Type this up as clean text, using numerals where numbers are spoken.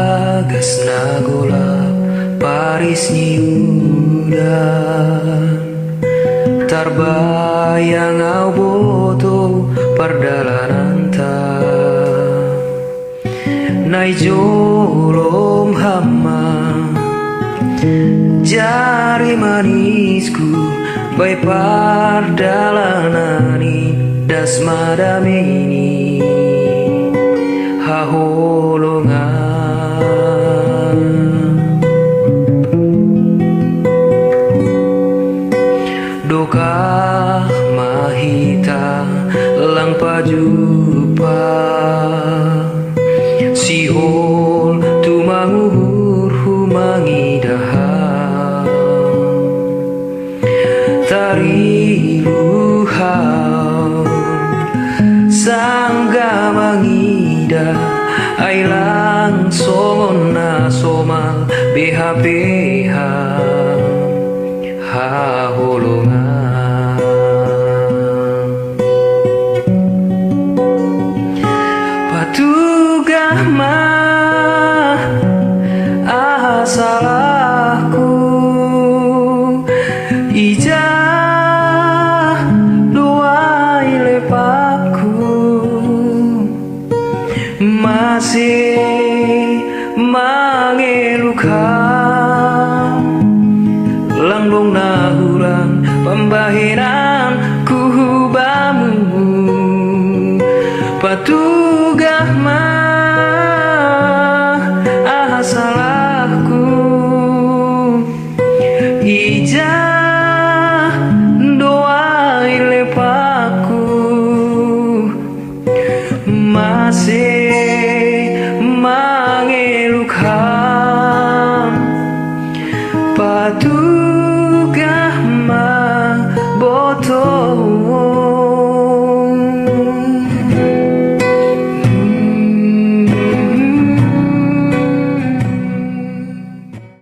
bagas nagola Paris ni udan Tarbayang au boto pardalanan ta Nai jolom hama jari manisku Bai pardalanani das madamini haholongan Doka mahita lang pajupa Sihol tumanguhur humangidahang Tari luhau sangga mangida Ailang somon na somal BHPH haholongan Patugah mah salahku Ijah duai lepakku Masih mangelukan Langbong nahulang pembahiran kuhubamu Patugah mah salah